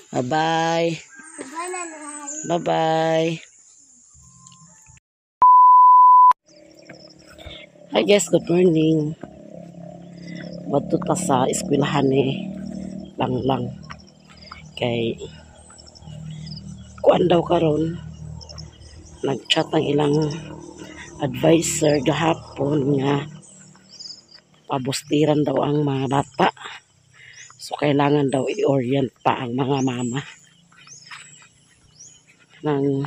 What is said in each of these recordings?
Bye-bye. Bye-bye. Hi guys, good morning. Wadto ta sa eskwelahan ni Lang. Kay kuan daw karon nag-chat ang ilang advisor gahapon nga pabustiran daw ang mga bata. So kailangan daw i-orient pa ang mga mama ng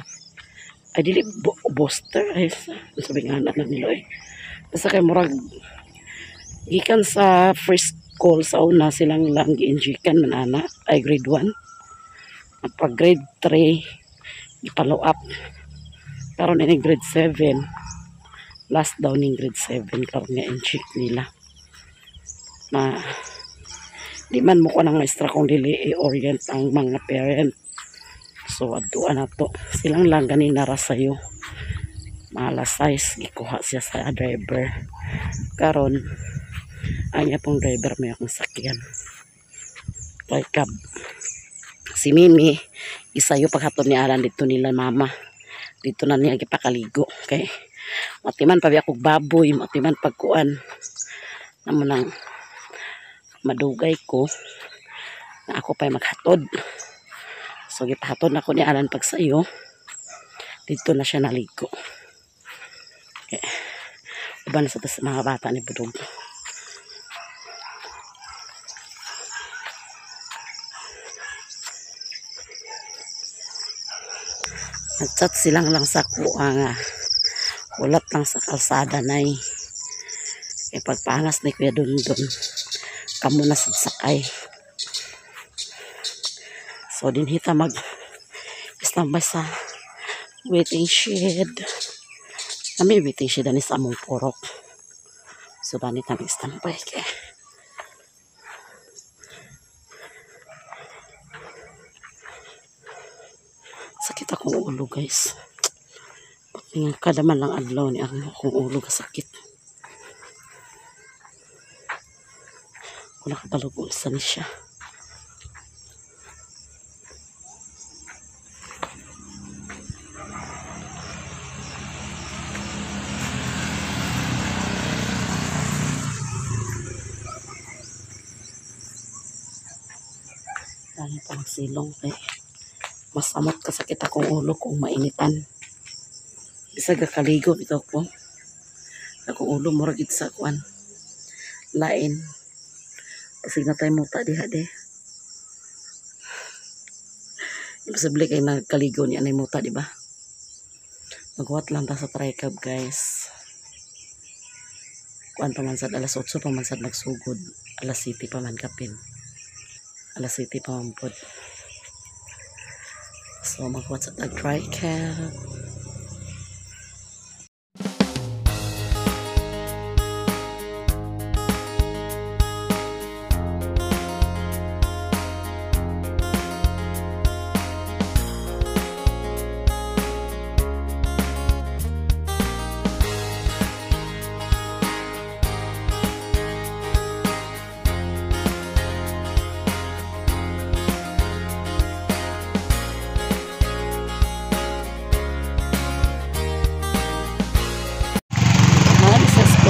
dili booster ay sabi nga na nila eh. Basta kay murag gikan sa first call sa una silang lang gi-injikan man ana ay grade 1. Pag grade 3 i-follow up. Karon ini grade 7. Last daw ning grade 7 karon nga inject nila. Na di man mo ko ng maestra kung dili i-orient ang mga parent. So aduan na to. Silang lang ganina ra sayo. Malas 6 ikuha siya sa driver. Karon anya pong driver may akong sakyan. Kay cab. Si Mimi isayo paghatod ni aran dito nila mama. Dito na niya gipakaligo. Okay. Matiman pa akong baboy, matiman pagkuan. Namo nang madugay ko na ako pa'y maghatod. So gipahatod na ko ni aran pagsayo. Dito na siya naligo. Okay. Uban sa mga bata ni Budog. Nagchat silang lang sa kuha nga ulat lang sa kalsada na eh. E pagpangas ni Kuya Dundon kamo na sakay. So din hita mag standby sa waiting shed. Kami waiting shed ani sa among porok. So dani kami standby kay. Sakit akong ulo guys. Kada man lang adlaw ni akong ulo kasakit. Wala kabalog sa ni siya. Dahil pang silong kay masamot kasakit akong ulo kung mainitan. Bisa gakaligo ito ko. Akong ulo murag sa kuan. Lain. Kasi na tayo muta diha de. Imposible kayo nagkaligo ni anay muta, di ba? Magwat lang ta sa tricab, guys. Kuan pa man sad alas 8 pa man sad nagsugod. Alas 7 pa man kapin. Alas 7 pa man pod. So magwat sa tricab.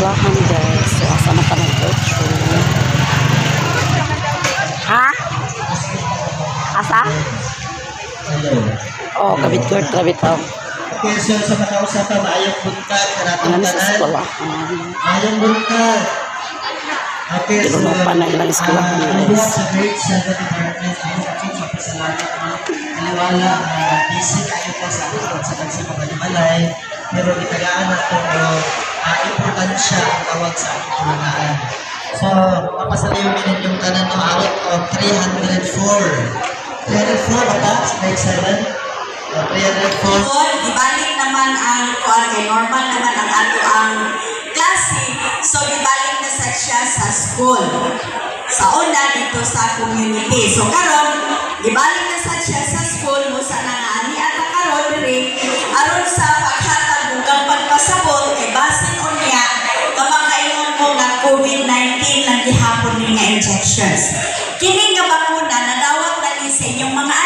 Lahan guys, so asa na ka ng outro. Ha? Asa? Oh, kabit ko, kabit ko. Okay, so sa makausap na ayong buntag Ano sa eskwela? ayong buntag. Okay, so pa na ilang eskwela guys. sa grade 7 department ay sa pasalamat na kaliwala busy kayo po sa akin sa kansi pagkalimalay, pero itagaan na ito importansya ang tawag sa aking tulangaan. So, papasalimin yung tanan ng out of 304. 304 ba? Grade 7? 304. Ibalik naman ang kuan kay normal naman ang ato ang klase. So ibalik na siya sa school. Sa una dito sa community. So karon ibalik na siya sa school mo sa nangaani at karon diri aron sa paghatag ug pagpasabot kay basin unya kamakaingon mo nga COVID-19 lang gihapon ni nga injections. Kini nga bakuna nadawat na ni sa inyong mga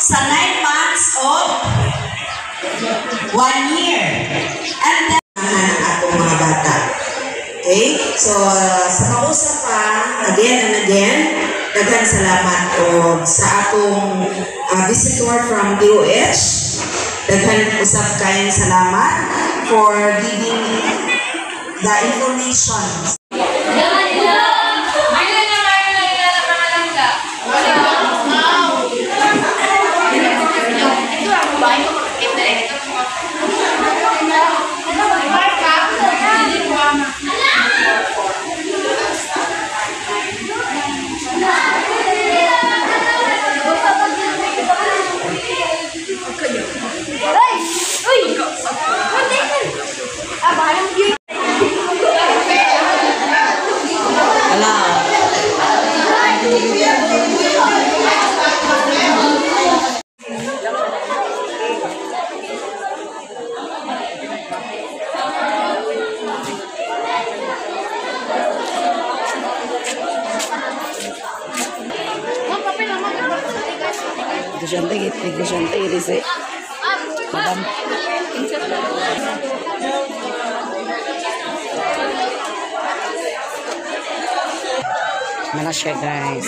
sa 9 months of 1 year. And then, ang atong mga bata. Okay? So, sa mausap pa, again and again, daghang salamat o sa atong visitor from DOH. Daghang usap kayong salamat for giving the information. Negosyante ini sih. Madam. Mana siya guys?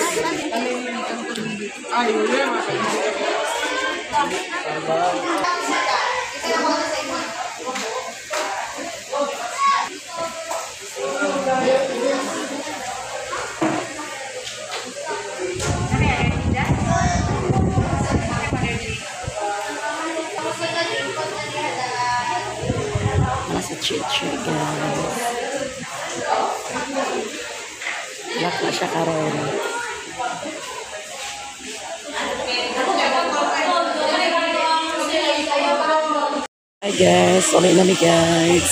Chichi guys. Lock na siya karon. Hi guys, ulit na ni guys.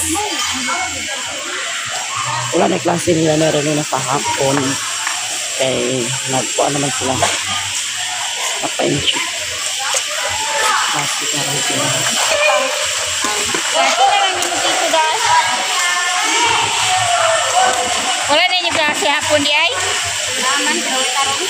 Wala na klase nila na rin na pahapon. Kaya nagpuan naman sila. Napa-inchik. Klase karon sila. Wala na yung klase hapon di ay? Naman, tarong.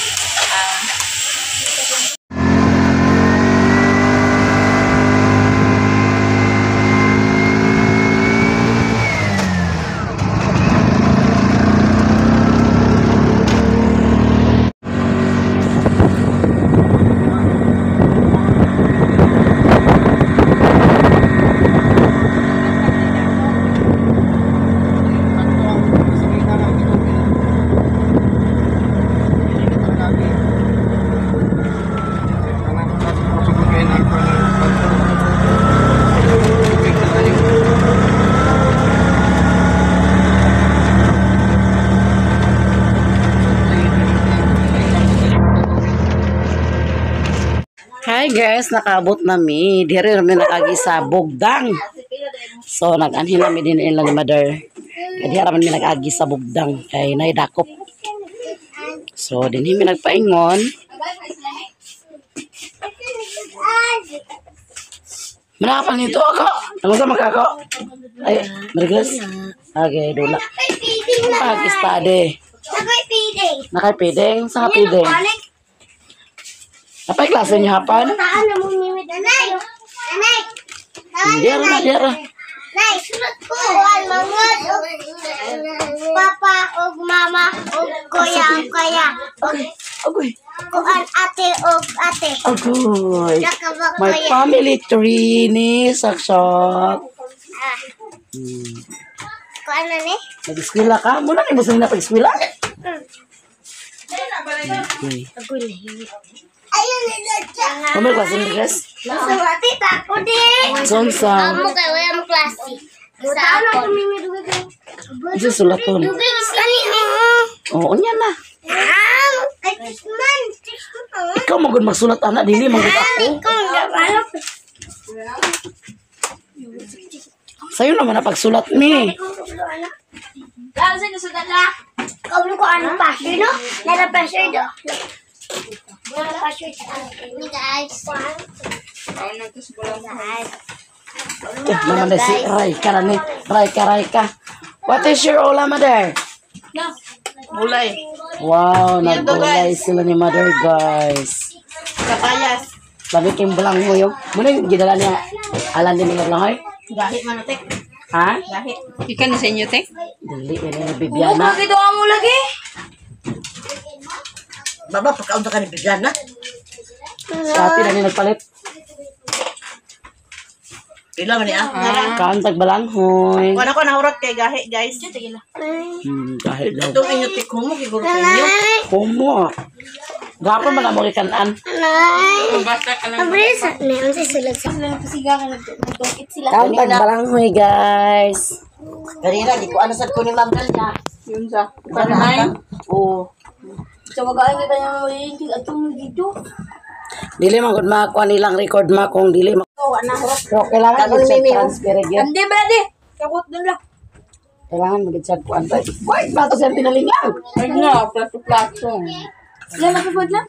Hi guys, nakaabot nami. Diri rami nakagi sa Bugdang. So nag-anhin nami din ila ni mother. Kaya di rami nag-agi sa Bugdang kay naidakop. So dinhi mi nagpaingon. Manapan nito ako. Ano sa magkako? Ay, Margas. Okay, dula. Pakistade. Nakay pideng. Sa pideng. Apa klase niyo hapan? Diara na, diara. Papa og mama og kuya. Agoy. Kuan ate og ate. Agoy. My family tree ni saksot. Kuan na ni? Nag-eskwela ka? Muna ni mo sa pag-eskwela? Okay. Ayun nila siya. Ano klase ni guys? Sa ate tako din. Sonsa. Amo kay wala mo klase. Sa ako mimidugo. Isa sulaton. Kani Oo, niya na. Ay tisman. Ikaw magud magsulat anak dili magud ako. Sayo naman na pagsulat ni. Lalo sa nasulat na. Kau ko ano pa, no? Nara pa siya do. Nara pa siya. Ni guys. Naman na si Raika na ni. Raika. What is your ulam, mother? Mulay. Wow, nagulay sila ni mother, guys. Kapayas. Babiking bulang mo yung. Muna yung gidala niya. Alam din mga lang, hoy. Gahit man tek. Ha? Gahit. Ikan na sa inyo, te? Dili, yan yung Bibiana. mo lagi. Baba, pagkaunta ka ni Bibiana. Sa atin na niya nagpalit. Pila man niya. Kaantag balanghoy. Wala ko nahurot kay gahi, guys. Dahil daw. Itong inyo tikho mo, siguro sa inyo. Kumo. Gapon man ang mga kanan. Basta ka lang. Kaantag balanghoy, guys. Kanina, di ko anasad ko ni Ma'am Dalia. Yun sa. Oo. So, mag-aayang kita yung magiging at video. Dili man gud makuha nilang record ma kung dili ma. So, kailangan gud siya transfer yun. Hindi, brady. Kakot doon lang. Kailangan mag-chat ko antay. Wait, ba to siya pinalingan? Ay nga, plato-plato. Ilan napapod lang?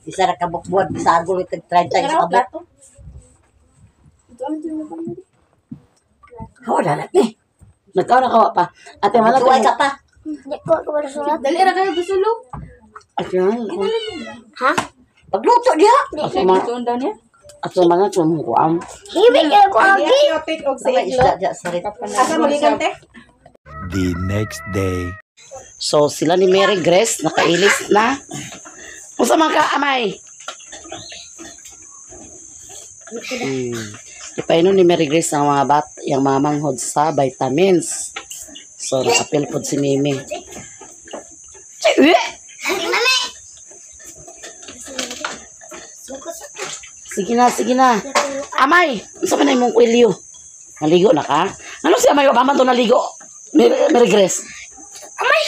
Isa ra ka bukbuad, bisa agol itag 30 sa kabuk. Kawa na eh. Nagkaw na kawa pa. Ate man Tuway ka pa. Hindi ko ba sulat? Dali ra kayo gusulong. Ha? Pagluto diha. Ato man. Ito daw niya? Ato man na sumukuan. Hindi kayo ko agi. Sa isda diha sa rit. Asa magigante? The next day. So, sila ni Mary Grace, nakailis na. Kung man ka, amay? Ipainom ni Mary Grace ang mga yung mga manghod sa vitamins. So, nakapil po si Mimi. Sige na. Amay, saan na yung kwilyo? Naligo na ka? Ano si Amay? Paman to naligo? Mary Grace. Amay!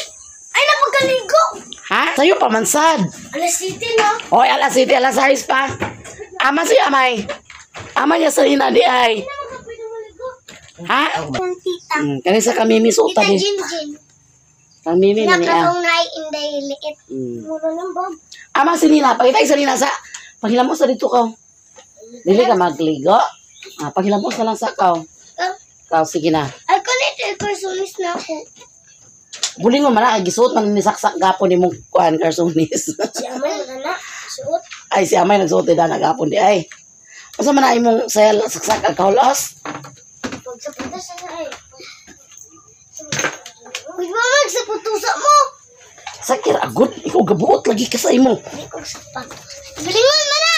Ay, napagkaligo! Ha? Sa'yo pamansad. Alas city, no? Oy, alas 7, alas 6 pa. Ama si Amay. Ama niya sa ina di ay. Ha? Yung tita. Kani sa kami misuta Tita di. Jinjin. Kang mimi man niya. Nakatong na inday liit. Muro ng Bob. Ama si Nina, pakita sa Nina sa paghilamos sa dito ka. Dili ka magligo. Paghilamos na lang sa kaw. Kaw, sige na. Ay, kanito, personis na ako. Buling mo man na, gisuot man ni saksak gapon ni mong kuhan karsonis. Si Amay, magana. Suot. Ay, si Amay nagsuot na gapon di ay. Masa man na imong sayal saksak alkoholos? Pagsapunta sa ay. Uy, mamag, sa putusa mo. Sakir agud, ikaw gabuot lagi ka sa imo. Hindi ko sapat. Bilingon mo na.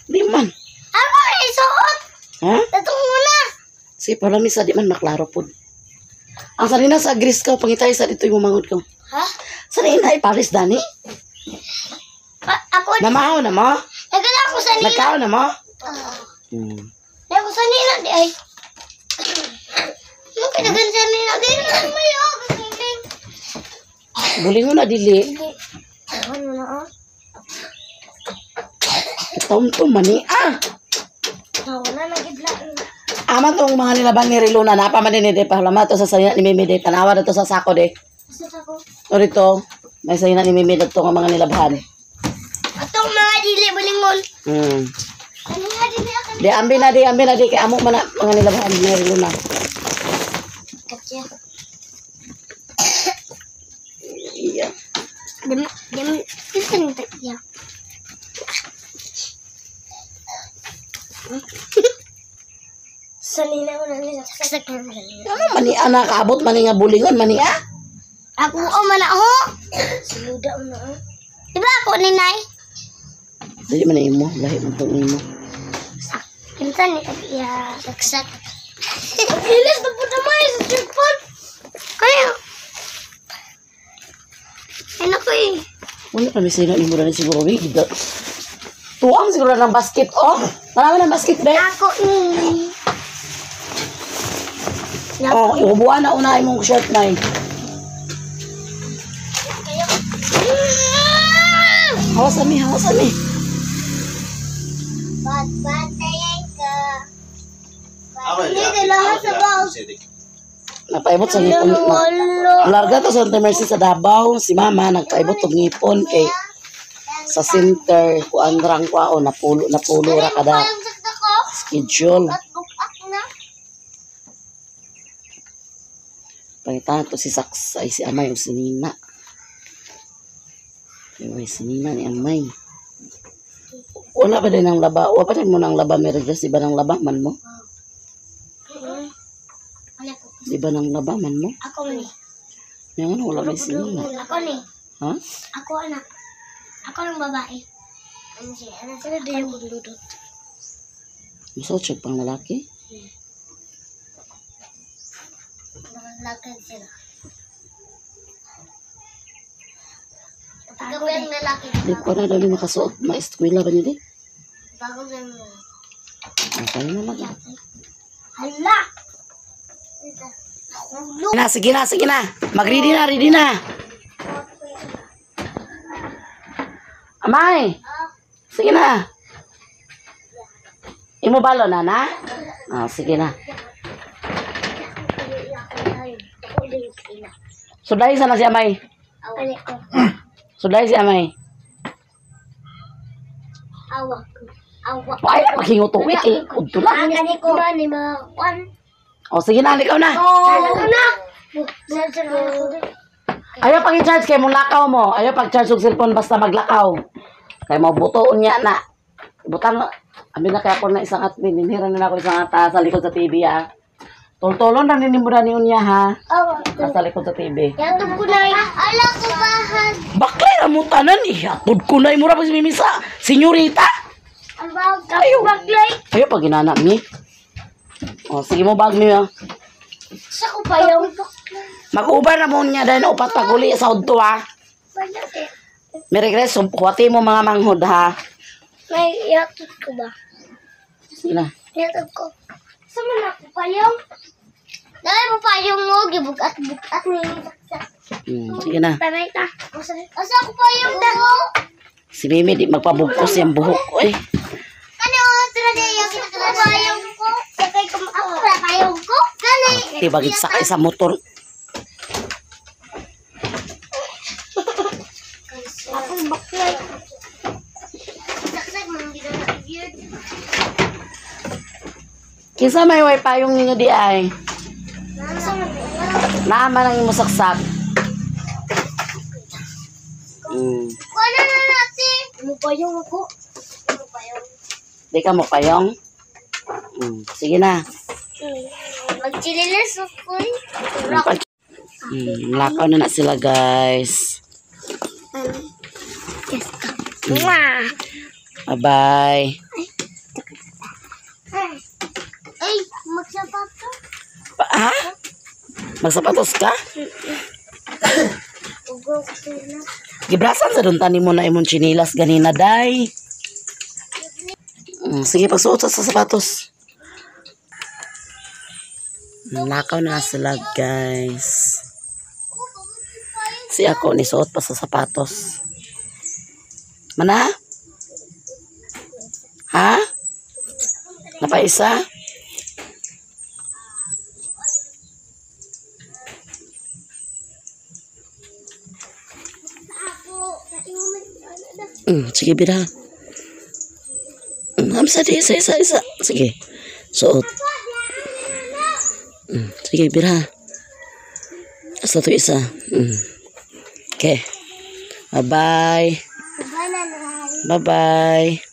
Di man. Ako na isuot. Ha? Tatong muna. Si palamisa di man maklaro pod. Ang sanina sa gris ka, pangitay sa dito yung mangod ko. Ha? Sanina ay Paris, Dani. Ako, Namahaw na mo? nagana ako sa nina. Nagkaw na mo? Ako sa nina, di ay. Ano kinagan sa nina? Di na may ako. Buling mo na dili. Ano na, oh? Ito mani. Wala na gidla. Ama tong mga nilaban ni Riluna. Napaman din de. Pahalama to sa sayina ni Mimi de. Tanawa na to sa sako de. Asa ako? O rito. May sayina ni Mimi to nga mga nilabhan. Atong mga dili balingon. Ano nga dili ako? Di ambi na di. Kaya amo man na mga nilabhan ni Riluna. Katya. Iya. Isa ni Katya. Sanina ko na nila sa sakyan. Ano mani anak kaabot mani nga bulingon mani Ako man ako. Saluda mo na. Diba ako ni Nay? Dili man imo. Lahi man tong imo. Kinsan ni Katya. Saksak. Ilis na po naman sa cellphone. Kaya. Ay naku eh. Wala pa may sino imo na siguro. Tuang siguro ng basket. Oh, marami ng basket be. Ako ni. Oh, iubuan na una imong shirt na eh. Hawasan mi. Bantayan ka. Hindi ka lahat sa baw. Napaibot sa ngipon. Larga to sa Santa Mercy sa Davao. Si mama nagpaibot og ngipon kay sa center kuandrang kwao napulo ra kada schedule. Pangita to si Saks ay si Amay o si Nina. Ay si Nina ni Amay. Wala ba din ang laba? Wala pa din mo ng laba, Mary Grace? Di ba ng laba man mo? Ano ko? Di ba ng laba man mo? Ako ni. Yung ano, wala may sinila. Ako ni. Ha? Ako anak. Ako ng babae. Ano siya? Ano sila din yung luludot? Masot pang lalaki? Nakaglakad sila. Ako yung lalaki. Di ko na dali makasuot. Ma-eskwela ba niyo di? Bago yung Okay na lang. hala! Sige na. Mag-ready na. Amay! Sige na. Imo balo na? Sige na. Suday sana si Amay. Suday si Amay. Awak. Ay, maghingo tuwik eh. Udto na. Gani ko. Gani mga kwan. Sige na, ikaw na. Alam na. Ayaw pang i-charge kay mong lakaw mo. Ayaw pag-charge yung cellphone basta maglakaw. Kaya mabutoon niya na. Butang, abi na kaya ako na isang admin. Hinira na ako isang ata sa likod sa TV ha. Tol-tolon na ninimura niyo niya ha. Sa likod sa TV. Yatog ko na. Ala ko bahan. Baklay na mo tanan eh. Atod ko na imura pa si Mimisa. Senyorita. Ang bawag ka baglay. Ayaw pag ginana mi. Sige mo bag mi ha. Sa ko pa yung. Mag-uber na mo niya dahil upat paguli sa udto ha. Mary Grace, kuwati mo mga manghod ha. May yatog ko ba? Sige na. Yatog ko. Saan mo na ko pa yung? Dahil mo pa yung mo. Gibugat ni saksak. Sige na. Tamay ta. Asa ko pa yung daho? Si Mimi di magpabugkos yung buhok ko eh. Ano? Tira na yung payong ko. Sakay ko ako na payong ko. Kani? Di bagit sakay sa motor. Akong baklay. Saksak mga ginawa weird. Kinsa may wifi yung ninyo di ay. Nasa mo? Naama lang yung musaksak. Wala na natin. Ano pa yung ako? Ano pa yung? Di ka mo payong? Sige na. Magchililis ako eh. Lakaw na sila guys. Mwah! Bye-bye. Ay, magsapat ka? Ha? Magsapatos ka? Ugo ko na. Gibrasan sa duntanin mo na imong chinilas ganina, day. Sige, pagsuot sa sapatos. Lakaw na sila, guys. Si ako, nisuot pa sa sapatos. Mana? Ha? Napaisa? Sige, bira. Isa. Sige. Suot. Sige, bira. Asa to isa. Okay. Bye-bye. Bye, nanay. Bye-bye.